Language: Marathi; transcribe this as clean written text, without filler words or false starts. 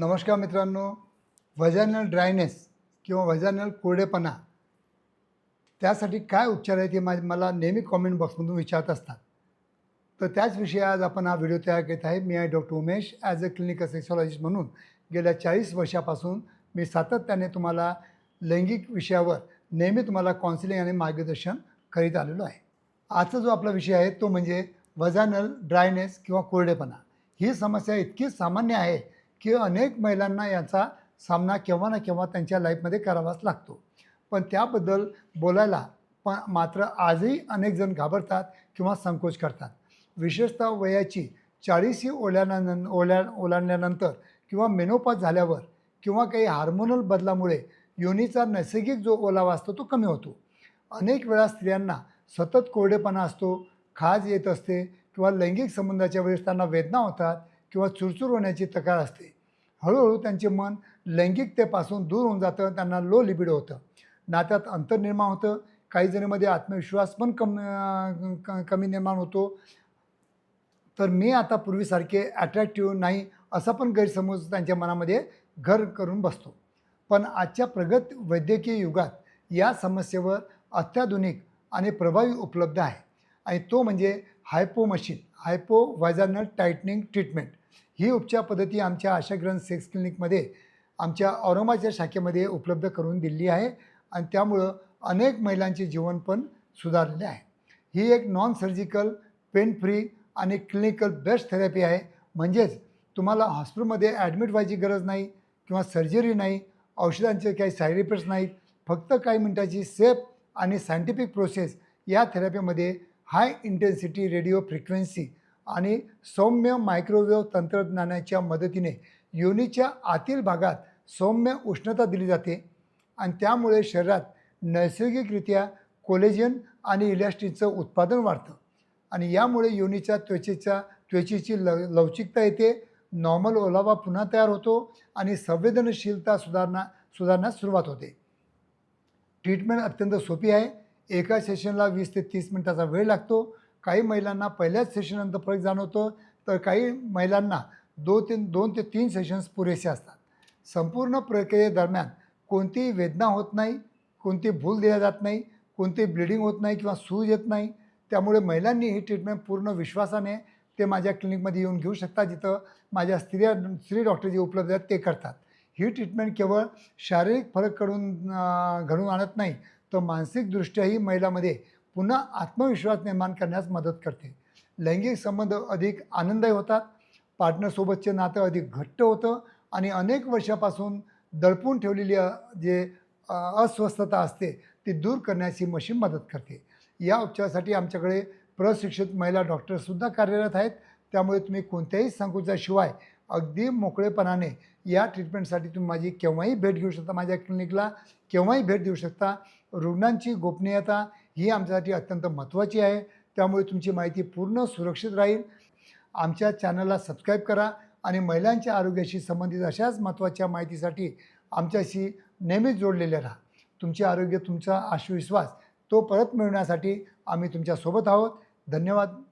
नमस्कार मित्रांनो, व्हॅजाइनल ड्रायनेस किंवा व्हॅजाइनल कोरडेपणा त्यासाठी काय उपचार आहेत हे मला नेहमी कॉमेंट बॉक्समधून विचारत असतात. तर त्याच विषयी आज आपण हा व्हिडिओ तयार करत आहे. मी आहे doctor Umesh. As a clinical sexologist म्हणून गेल्या 40 वर्षापासून मी सातत्याने तुम्हाला लैंगिक विषयावर नेहमी तुम्हाला काउन्सिलिंग आणि मार्गदर्शन करीत आलेलो आहे. आजचा जो आपला विषय आहे तो म्हणजे व्हॅजाइनल ड्रायनेस किंवा कोरडेपणा. ही समस्या इतकी सामान्य आहे की अनेक महिलांना याचा सामना केव्हा ना केव्हा त्यांच्या लाईफमध्ये करावाच लागतो. पण त्याबद्दल बोलायला मात्र आजही अनेक जण घाबरतात किंवा संकोच करतात. विशेषतः वयाची 40 ओलांडल्यानंतर किंवा मेनोपॉज झाल्यावर किंवा काही हार्मोनल बदलामुळे योनीचा नैसर्गिक जो ओलावा असतो तो कमी होतो. अनेक वेळा स्त्रियांना सतत कोरडेपणा असतो, खाज येत असते किंवा लैंगिक संबंधाच्या वेळेस त्यांना वेदना होतात किंवा चुरचूर होण्याची तक्रार असते. हळूहळू त्यांचे मन लैंगिकतेपासून दूर होऊन जातं, त्यांना लो लिबिडो होतं, नात्यात अंतर निर्माण होतं, काही जणीमध्ये आत्मविश्वास पण कमी निर्माण होतो. तर मी आता पूर्वीसारखे अट्रॅक्टिव्ह नाही असा पण गैरसमज त्यांच्या मनामध्ये घर करून बसतो. पण आजच्या प्रगत वैद्यकीय युगात या समस्येवर अत्याधुनिक आणि प्रभावी उपलब्ध आहे आणि तो म्हणजे hypo machine, hypo vaginal tightening treatment. ही उपचार पद्धती आमच्या आशाग्रंथ सेक्स क्लिनिकमध्ये आमच्या औरंगाबादच्या शाखेमध्ये उपलब्ध करून दिली आहे आणि त्यामुळं अनेक महिलांचे जीवन पण सुधारलेले आहे. ही एक नॉन सर्जिकल, पेन फ्री आणि क्लिनिकल बेस्ट थेरपी आहे. म्हणजेच तुम्हाला हॉस्पिटलमध्ये ॲडमिट व्हायची गरज नाही किंवा सर्जरी नाही, औषधांचे काही साईड इफेक्ट्स नाहीत. फक्त काही मिनिटाची सेफ आणि सायंटिफिक प्रोसेस या थेरपीमध्ये हाय इंटेन्सिटी रेडिओ फ्रिक्वेन्सी आणि सौम्य मायक्रोवेव्ह तंत्रज्ञानाच्या मदतीने योनीच्या आतील भागात सौम्य उष्णता दिली जाते आणि त्यामुळे शरीरात नैसर्गिकरित्या कोलेजन आणि इलॅस्टिनचं उत्पादन वाढतं आणि यामुळे योनीच्या त्वचेची लवचिकता येते, नॉर्मल ओलावा पुन्हा तयार होतो आणि संवेदनशीलता सुधारण्यास सुरुवात होते. ट्रीटमेंट अत्यंत सोपी आहे. एका सेशनला 20 ते 30 मिनिटाचा वेळ लागतो. काही महिलांना पहिल्याच सेशननंतर फरक जाणवतो, तर काही महिलांना 2 ते 3 सेशन्स पुरेसे असतात. संपूर्ण प्रक्रियेदरम्यान कोणतीही वेदना होत नाही, कोणती भूल दिल्या जात नाही, कोणती ब्लिडिंग होत नाही किंवा सूज येत नाही. त्यामुळे महिलांनी ही ट्रीटमेंट पूर्ण विश्वासाने ते माझ्या क्लिनिकमध्ये येऊन घेऊ शकतात, जिथं माझ्या स्त्री डॉक्टर जे उपलब्ध आहेत ते करतात. ही ट्रीटमेंट केवळ शारीरिक फरक घडवून आणत नाही, तर मानसिकदृष्ट्याही महिलांमध्ये पुन्हा आत्मविश्वास निर्माण करण्यास मदत करते. लैंगिक संबंध अधिक आनंददायी होतात, पार्टनरसोबतचे नातं अधिक घट्ट होतं आणि अनेक वर्षापासून दडपून ठेवलेली अस्वस्थता असते ती दूर करण्यास ही मशीन मदत करते. या उपचारासाठी आमच्याकडे प्रशिक्षित महिला डॉक्टरसुद्धा कार्यरत आहेत. त्यामुळे तुम्ही कोणत्याही संकोचाशिवाय अगदी मोकळेपणाने या ट्रीटमेंटसाठी तुम्ही माझी केव्हाही भेट घेऊ शकता, माझ्या क्लिनिकला केव्हाही भेट देऊ शकता. रुग्णांची गोपनीयता ही आमच्यासाठी अत्यंत महत्त्वाची आहे, त्यामुळे तुमची माहिती पूर्ण सुरक्षित राहील. आमच्या चॅनलला सबस्क्राईब करा आणि महिलांच्या आरोग्याशी संबंधित अशाच महत्त्वाच्या माहितीसाठी आमच्याशी नेहमीच जोडलेले राहा. तुमचे आरोग्य, तुमचा आत्मविश्वास तो परत मिळवण्यासाठी आम्ही तुमच्यासोबत आहोत. धन्यवाद.